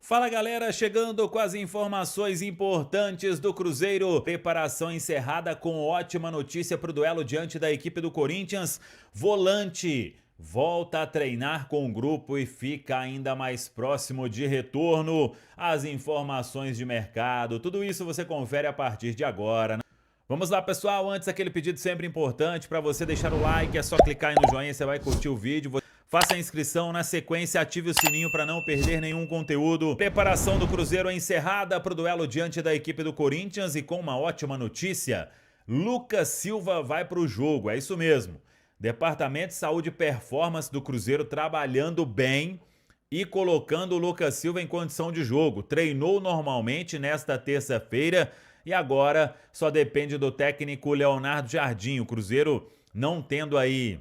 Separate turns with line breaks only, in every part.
Fala galera, chegando com as informações importantes do Cruzeiro. Preparação encerrada com ótima notícia para o duelo diante da equipe do Corinthians. Volante volta a treinar com o grupo e fica ainda mais próximo de retorno. As informações de mercado, tudo isso você confere a partir de agora. Vamos lá pessoal, antes aquele pedido sempre importante para você deixar o like, é só clicar aí no joinha, você vai curtir o vídeo. Faça a inscrição, na sequência ative o sininho para não perder nenhum conteúdo. Preparação do Cruzeiro encerrada para o duelo diante da equipe do Corinthians e com uma ótima notícia, Lucas Silva vai para o jogo, é isso mesmo. Departamento de Saúde e Performance do Cruzeiro trabalhando bem e colocando o Lucas Silva em condição de jogo. Treinou normalmente nesta terça-feira e agora só depende do técnico Leonardo Jardim. O Cruzeiro não tendo aí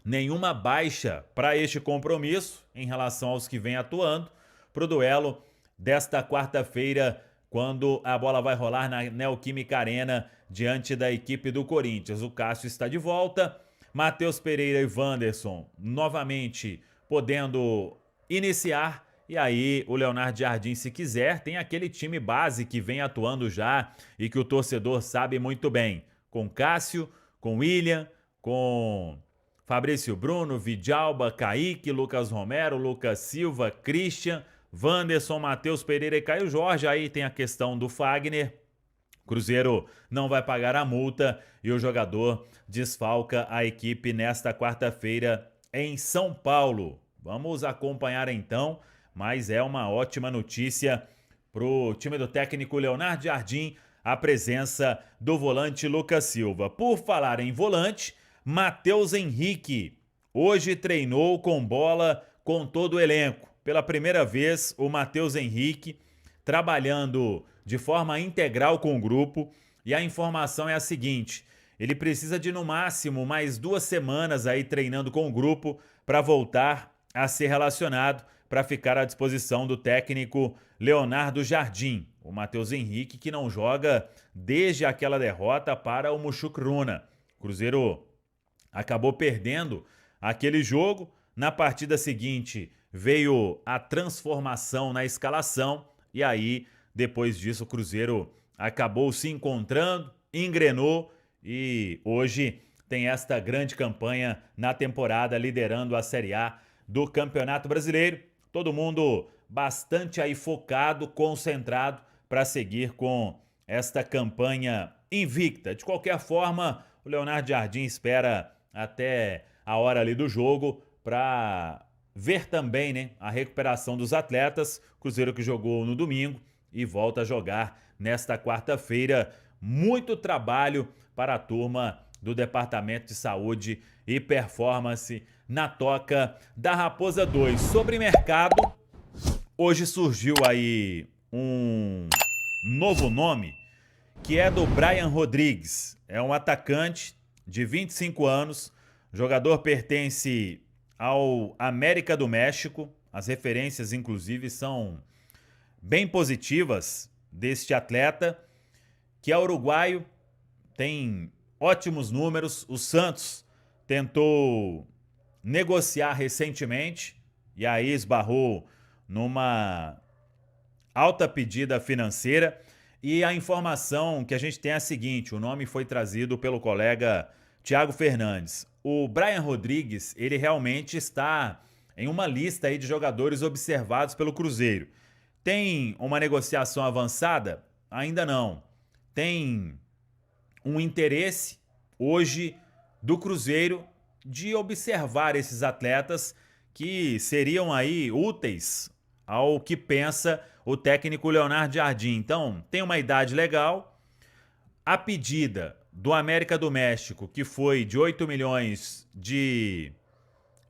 nenhuma baixa para este compromisso em relação aos que vem atuando para o duelo desta quarta-feira, quando a bola vai rolar na Neoquímica Arena diante da equipe do Corinthians. O Cássio está de volta, Matheus Pereira e Wanderson novamente podendo iniciar. E aí o Leonardo Jardim, se quiser, tem aquele time base que vem atuando já e que o torcedor sabe muito bem. Com Cássio, com William, com Fabrício Bruno, Vidalba, Kaique, Lucas Romero, Lucas Silva, Christian, Wanderson, Matheus Pereira e Caio Jorge. Aí tem a questão do Fagner. Cruzeiro não vai pagar a multa e o jogador desfalca a equipe nesta quarta-feira em São Paulo. Vamos acompanhar então, mas é uma ótima notícia para o time do técnico Leonardo Jardim, a presença do volante Lucas Silva. Por falar em volante, Matheus Henrique hoje treinou com bola com todo o elenco. Pela primeira vez, o Matheus Henrique trabalhando de forma integral com o grupo. E a informação é a seguinte: ele precisa de no máximo mais 2 semanas aí treinando com o grupo para voltar a ser relacionado, para ficar à disposição do técnico Leonardo Jardim. O Matheus Henrique que não joga desde aquela derrota para o Muxucruna. Cruzeiro acabou perdendo aquele jogo. Na partida seguinte veio a transformação na escalação e aí depois disso o Cruzeiro acabou se encontrando, engrenou e hoje tem esta grande campanha na temporada, liderando a Série A do Campeonato Brasileiro. Todo mundo bastante aí focado, concentrado para seguir com esta campanha invicta. De qualquer forma, o Leonardo Jardim espera até a hora ali do jogo para ver também, né, a recuperação dos atletas. Cruzeiro que jogou no domingo e volta a jogar nesta quarta-feira. Muito trabalho para a turma do Departamento de Saúde e Performance na toca da Raposa 2. Sobre mercado, hoje surgiu aí um novo nome, que é do Brian Rodrigues. É um atacante de 25 anos, o jogador pertence ao América do México. As referências, inclusive, são bem positivas deste atleta, que é uruguaio, tem ótimos números. O Santos tentou negociar recentemente e aí esbarrou numa alta pedida financeira. E a informação que a gente tem é a seguinte: o nome foi trazido pelo colega Thiago Fernandes. O Brian Rodrigues, ele realmente está em uma lista aí de jogadores observados pelo Cruzeiro. Tem uma negociação avançada? Ainda não. Tem um interesse hoje do Cruzeiro de observar esses atletas que seriam aí úteis ao que pensa o técnico Leonardo Jardim. Então, tem uma idade legal. A pedida do América do México, que foi de 8 milhões de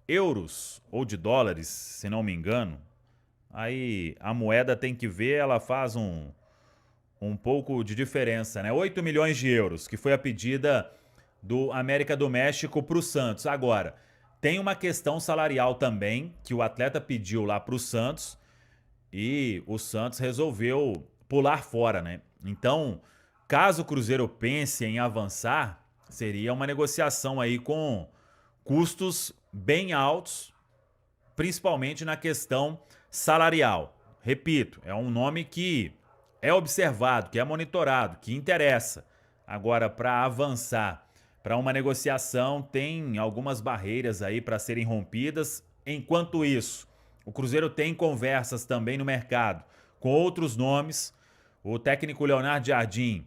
euros ou de dólares, se não me engano. Aí a moeda tem que ver, ela faz um pouco de diferença, né? 8 milhões de euros, que foi a pedida do América do México para o Santos. Agora, tem uma questão salarial também, que o atleta pediu lá para o Santos e o Santos resolveu pular fora, né? Então, caso o Cruzeiro pense em avançar, seria uma negociação aí com custos bem altos, principalmente na questão salarial. repito, é um nome que é observado, que é monitorado, que interessa. Agora, para avançar para uma negociação, tem algumas barreiras aí para serem rompidas. Enquanto isso, o Cruzeiro tem conversas também no mercado com outros nomes. O técnico Leonardo Jardim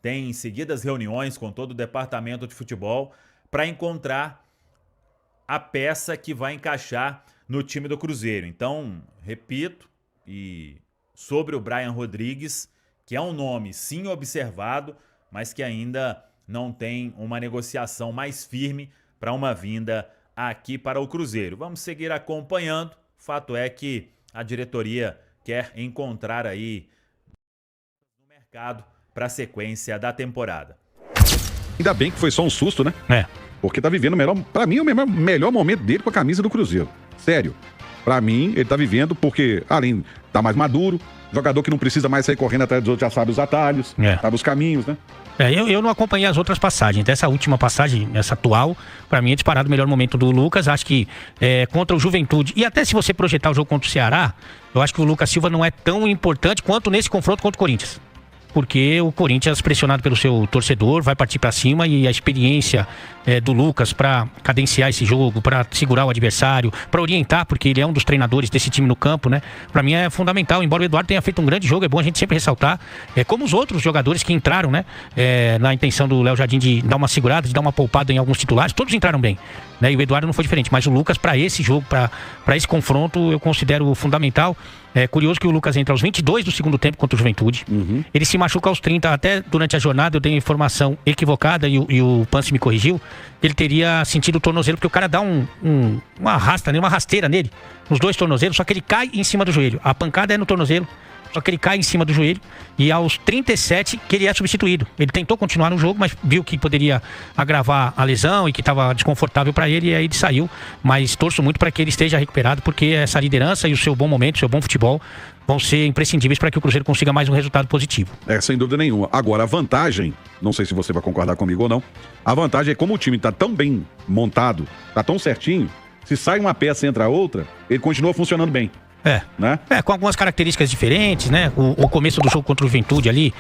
tem seguidas reuniões com todo o departamento de futebol para encontrar a peça que vai encaixar no time do Cruzeiro. Então, repito, e sobre o Brian Rodrigues, que é um nome sim observado, mas que ainda não tem uma negociação mais firme para uma vinda aqui para o Cruzeiro. Vamos seguir acompanhando. Fato é que a diretoria quer encontrar aí no mercado para a sequência da temporada.
Ainda bem que foi só um susto, né?
Porque tá vivendo o melhor, pra mim, o melhor momento dele com a camisa do Cruzeiro. Sério. Pra mim, ele tá vivendo porque, além, tá mais maduro, jogador que não precisa mais sair correndo atrás dos outros, já sabe os atalhos, sabe os caminhos, né?
Eu não acompanhei as outras passagens. Dessa última passagem, essa atual, pra mim é disparado o melhor momento do Lucas. Acho que contra o Juventude, e até se você projetar o jogo contra o Ceará, eu acho que o Lucas Silva não é tão importante quanto nesse confronto contra o Corinthians. Porque o Corinthians, pressionado pelo seu torcedor, vai partir para cima, e a experiência do Lucas para cadenciar esse jogo, para segurar o adversário, para orientar, porque ele é um dos treinadores desse time no campo, né? Para mim é fundamental. Embora o Eduardo tenha feito um grande jogo, é bom a gente sempre ressaltar, como os outros jogadores que entraram, né? Na intenção do Léo Jardim de dar uma segurada, de dar uma poupada em alguns titulares, todos entraram bem, né? E o Eduardo não foi diferente, mas o Lucas, para esse jogo, para esse confronto, eu considero fundamental. É curioso que o Lucas entra aos 22 do segundo tempo contra o Juventude. Ele se machuca aos 30. Até durante a jornada eu dei informação equivocada e o Pance me corrigiu. Ele teria sentido o tornozelo, porque o cara dá uma rasteira nele, nos dois tornozelos, só que ele cai em cima do joelho. A pancada é no tornozelo, só que ele cai em cima do joelho, e aos 37 que ele é substituído. Ele tentou continuar no jogo, mas viu que poderia agravar a lesão e que estava desconfortável para ele, e aí ele saiu. Mas torço muito para que ele esteja recuperado, porque essa liderança e o seu bom momento, o seu bom futebol vão ser imprescindíveis para que o Cruzeiro consiga mais um resultado positivo.
Sem dúvida nenhuma. Agora, a vantagem, não sei se você vai concordar comigo ou não, a vantagem é como o time está tão bem montado, está tão certinho, se sai uma peça e entra outra, ele continua funcionando bem. Né?
Com algumas características diferentes, né? O começo do jogo contra o Juventude ali,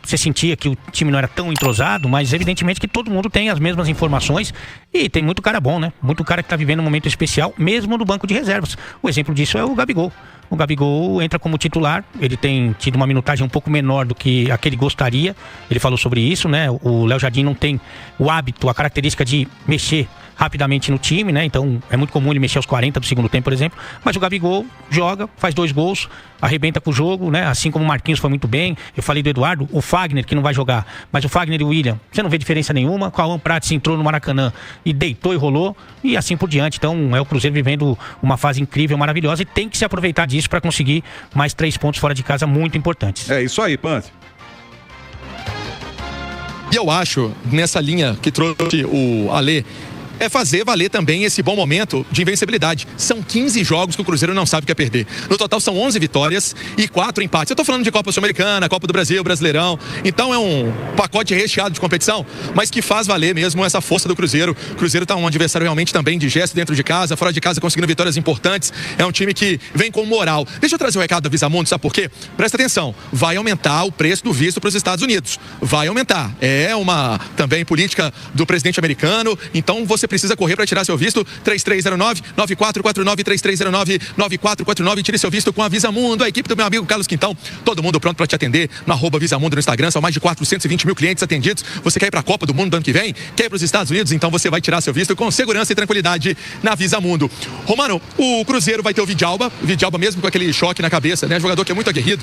você sentia que o time não era tão entrosado, mas evidentemente que todo mundo tem as mesmas informações, e tem muito cara bom, né? Muito cara que tá vivendo um momento especial, mesmo no banco de reservas. O exemplo disso é o Gabigol. O Gabigol entra como titular, ele tem tido uma minutagem um pouco menor do que a que ele gostaria, ele falou sobre isso, né? O Léo Jardim não tem o hábito, a característica de mexer rapidamente no time, né? Então é muito comum ele mexer aos 40 do segundo tempo, por exemplo. Mas o Gabigol joga, faz 2 gols, arrebenta com o jogo, né? Assim como o Marquinhos foi muito bem. Eu falei do Eduardo, o Fagner, que não vai jogar, mas o Fagner e o William, você não vê diferença nenhuma. O Cauã Prates entrou no Maracanã e deitou e rolou, e assim por diante. Então é o Cruzeiro vivendo uma fase incrível, maravilhosa, e tem que se aproveitar disso para conseguir mais 3 pontos fora de casa muito importantes.
É isso aí, Pante.
E eu acho, nessa linha que trouxe o Alê, é fazer valer também esse bom momento de invencibilidade. São 15 jogos que o Cruzeiro não sabe o que é perder. No total são 11 vitórias e 4 empates. Eu tô falando de Copa Sul-Americana, Copa do Brasil, Brasileirão. Então é um pacote recheado de competição, mas que faz valer mesmo essa força do Cruzeiro. O Cruzeiro tá um adversário realmente também de gesto dentro de casa, fora de casa conseguindo vitórias importantes. É um time que vem com moral. Deixa eu trazer o recado da Visamundo, sabe por quê? Presta atenção, vai aumentar o preço do visto para os Estados Unidos. Vai aumentar. É uma também política do presidente americano, então você precisa correr para tirar seu visto. 3309-9449, 3309-9449. Tire seu visto com a Visamundo, a equipe do meu amigo Carlos Quintão. Todo mundo pronto para te atender no @Visamundo no Instagram. São mais de 420 mil clientes atendidos. Você quer ir para a Copa do Mundo do ano que vem? Quer ir para os Estados Unidos? Então você vai tirar seu visto com segurança e tranquilidade na Visamundo. Romano, o Cruzeiro vai ter o Vidalba. O Vidalba mesmo com aquele choque na cabeça, né? Jogador que é muito aguerrido.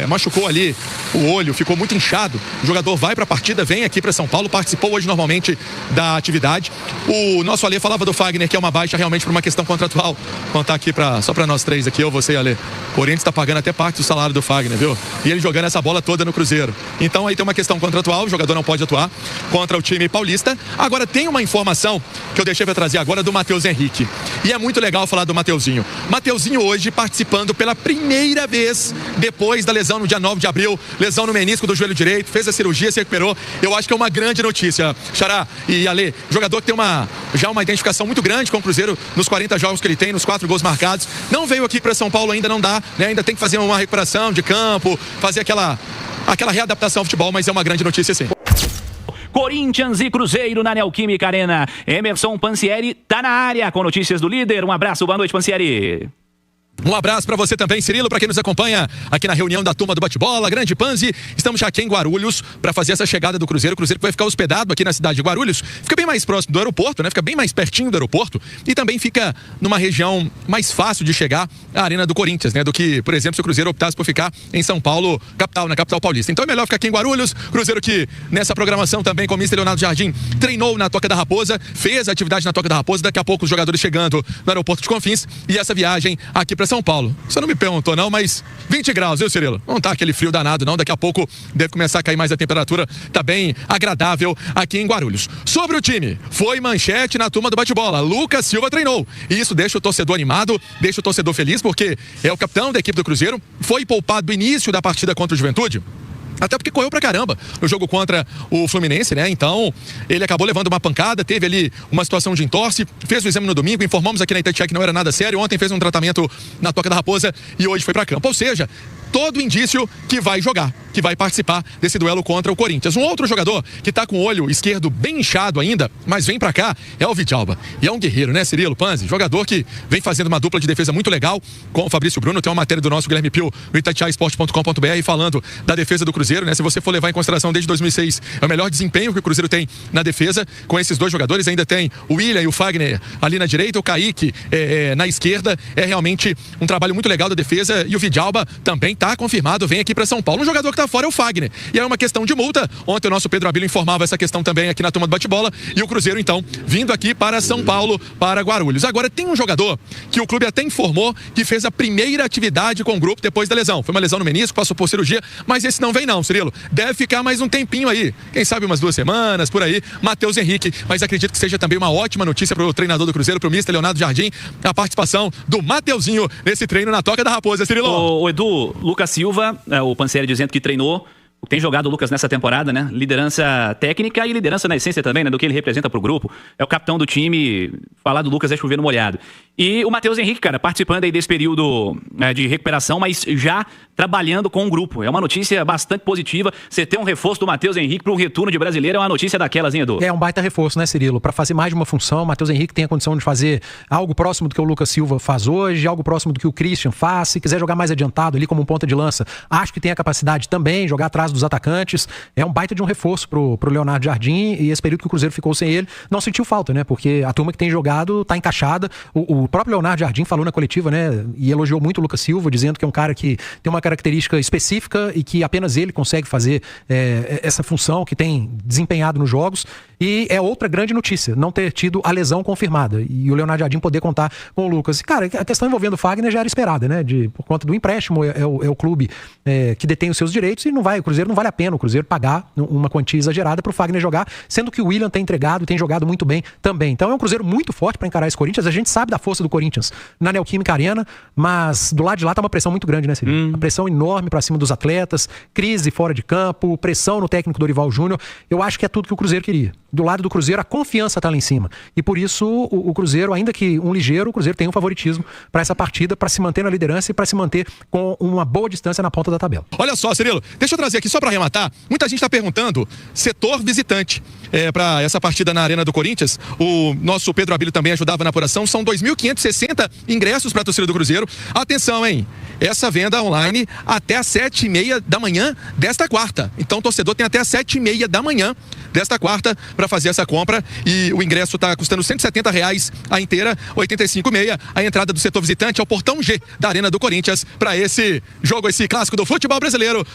Machucou ali o olho, ficou muito inchado. O jogador vai para a partida, vem aqui para São Paulo, participou hoje normalmente da atividade. O nosso Alê falava do Fagner, que é uma baixa realmente por uma questão contratual. Vou contar aqui só para nós três aqui, eu, você e Alê. O Corinthians está pagando até parte do salário do Fagner, viu? E ele jogando essa bola toda no Cruzeiro. Então aí tem uma questão contratual, o jogador não pode atuar contra o time paulista. Agora tem uma informação que eu deixei para trazer agora do Matheus Henrique. E é muito legal falar do Mateuzinho. Mateuzinho hoje participando pela primeira vez depois da lesão no dia 9 de abril, lesão no menisco do joelho direito, fez a cirurgia, se recuperou. Eu acho que é uma grande notícia, Xará e Alê. Jogador que tem uma já uma identificação muito grande com o Cruzeiro nos 40 jogos que ele tem, nos 4 gols marcados. Não veio aqui para São Paulo, ainda não dá, né? Ainda tem que fazer uma recuperação de campo, fazer aquela readaptação ao futebol, mas é uma grande notícia sim.
Corinthians e Cruzeiro na Neoquímica Arena. Emerson Pansieri tá na área com notícias do líder. Um abraço, boa noite, Pansieri.
Um abraço para você também, Cirilo, para quem nos acompanha aqui na reunião da turma do bate-bola, Grande Panzi. Estamos já aqui em Guarulhos para fazer essa chegada do Cruzeiro. O Cruzeiro que vai ficar hospedado aqui na cidade de Guarulhos. Fica bem mais próximo do aeroporto, né? Fica bem mais pertinho do aeroporto e também fica numa região mais fácil de chegar à Arena do Corinthians, né? Do que, por exemplo, se o Cruzeiro optasse por ficar em São Paulo, capital, na capital paulista. Então é melhor ficar aqui em Guarulhos. Cruzeiro que nessa programação também com o Mr. Leonardo Jardim treinou na Toca da Raposa, fez a atividade na Toca da Raposa. Daqui a pouco os jogadores chegando no aeroporto de Confins e essa viagem aqui para São Paulo. Você não me perguntou não, mas 20 graus, viu, Cirilo? Não tá aquele frio danado não, daqui a pouco deve começar a cair mais a temperatura, tá bem agradável aqui em Guarulhos. Sobre o time, foi manchete na turma do bate-bola, Lucas Silva treinou, e isso deixa o torcedor animado, deixa o torcedor feliz, porque é o capitão da equipe do Cruzeiro, foi poupado do início da partida contra o Juventude, até porque correu pra caramba no jogo contra o Fluminense, né? Então, ele acabou levando uma pancada, teve ali uma situação de entorse, fez o exame no domingo, informamos aqui na Itatiaia que não era nada sério, ontem fez um tratamento na Toca da Raposa e hoje foi pra campo. Ou seja, todo indício que vai jogar, que vai participar desse duelo contra o Corinthians. Um outro jogador que tá com o olho esquerdo bem inchado ainda, mas vem pra cá, é o Vidalba. E é um guerreiro, né, Cirilo, Panzi? Jogador que vem fazendo uma dupla de defesa muito legal com o Fabrício Bruno. Tem uma matéria do nosso Guilherme Pio no itatiaiasport.com.br falando da defesa do Cruzeiro, né? Se você for levar em consideração desde 2006, é o melhor desempenho que o Cruzeiro tem na defesa com esses dois jogadores. Ainda tem o William e o Fagner ali na direita, o Kaique na esquerda. É realmente um trabalho muito legal da defesa e o Vidalba também tá confirmado, vem aqui para São Paulo. Um jogador que tá fora é o Fagner. E é uma questão de multa. Ontem o nosso Pedro Abílio informava essa questão também aqui na turma do bate-bola. E o Cruzeiro, então, vindo aqui para São Paulo, para Guarulhos. Agora, tem um jogador que o clube até informou que fez a primeira atividade com o grupo depois da lesão. Foi uma lesão no menisco, passou por cirurgia, mas esse não vem não, Cirilo. Deve ficar mais um tempinho aí. Quem sabe umas 2 semanas, por aí. Matheus Henrique. Mas acredito que seja também uma ótima notícia para o treinador do Cruzeiro, para o Mr. Leonardo Jardim, a participação do Mateuzinho nesse treino na Toca da Raposa, Cirilo.
O Edu, Lucas Silva, o Pansieri dizendo que treinou, tem jogado o Lucas nessa temporada, né? Liderança técnica e liderança na essência também, né? Do que ele representa pro grupo. É o capitão do time. Falar do Lucas é chover no molhado. E o Matheus Henrique, cara, participando aí desse período de recuperação, mas já trabalhando com o grupo. É uma notícia bastante positiva. Você ter um reforço do Matheus Henrique para um retorno de brasileiro é uma notícia daquelas, hein, Edu? É
um baita reforço, né, Cirilo? Para fazer mais de uma função, o Matheus Henrique tem a condição de fazer algo próximo do que o Lucas Silva faz hoje, algo próximo do que o Christian faz. Se quiser jogar mais adiantado ali como um ponta de lança, acho que tem a capacidade também, jogar atrás dos atacantes. É um baita de um reforço pro Leonardo Jardim, e esse período que o Cruzeiro ficou sem ele, não sentiu falta, né? Porque a turma que tem jogado tá encaixada. O próprio Leonardo Jardim falou na coletiva, né? E elogiou muito o Lucas Silva, dizendo que é um cara que tem uma característica específica e que apenas ele consegue fazer essa função que tem desempenhado nos jogos. E é outra grande notícia, não ter tido a lesão confirmada. E o Leonardo Jardim poder contar com o Lucas. E, cara, a questão envolvendo o Fagner já era esperada, né? Por conta do empréstimo, é o clube que detém os seus direitos, e o Cruzeiro não vale a pena o Cruzeiro pagar uma quantia exagerada para o Fagner jogar, sendo que o William tem entregado e tem jogado muito bem também. Então é um Cruzeiro muito forte para encarar esse Corinthians. A gente sabe da força do Corinthians na Neoquímica Arena, mas do lado de lá tá uma pressão muito grande, né, Cirilo? Uma pressão enorme para cima dos atletas, crise fora de campo, pressão no técnico Dorival Júnior. Eu acho que é tudo que o Cruzeiro queria. Do lado do Cruzeiro, a confiança tá lá em cima. E por isso, o Cruzeiro, ainda que um ligeiro, o Cruzeiro tem um favoritismo para essa partida, para se manter na liderança e para se manter com uma boa distância na ponta da tabela.
Olha só, Cirilo, deixa eu trazer aqui só para arrematar. Muita gente está perguntando setor visitante para essa partida na Arena do Corinthians. O nosso Pedro Abílio também ajudava na apuração. São 2.560 ingressos para a torcida do Cruzeiro. Atenção, hein? Essa venda online até às 7h30 da manhã desta quarta. Então o torcedor tem até às 7h30 da manhã desta quarta para fazer essa compra. E o ingresso está custando R$170 a inteira, 85,6. A entrada do setor visitante é o portão G da Arena do Corinthians para esse jogo, esse clássico do futebol brasileiro.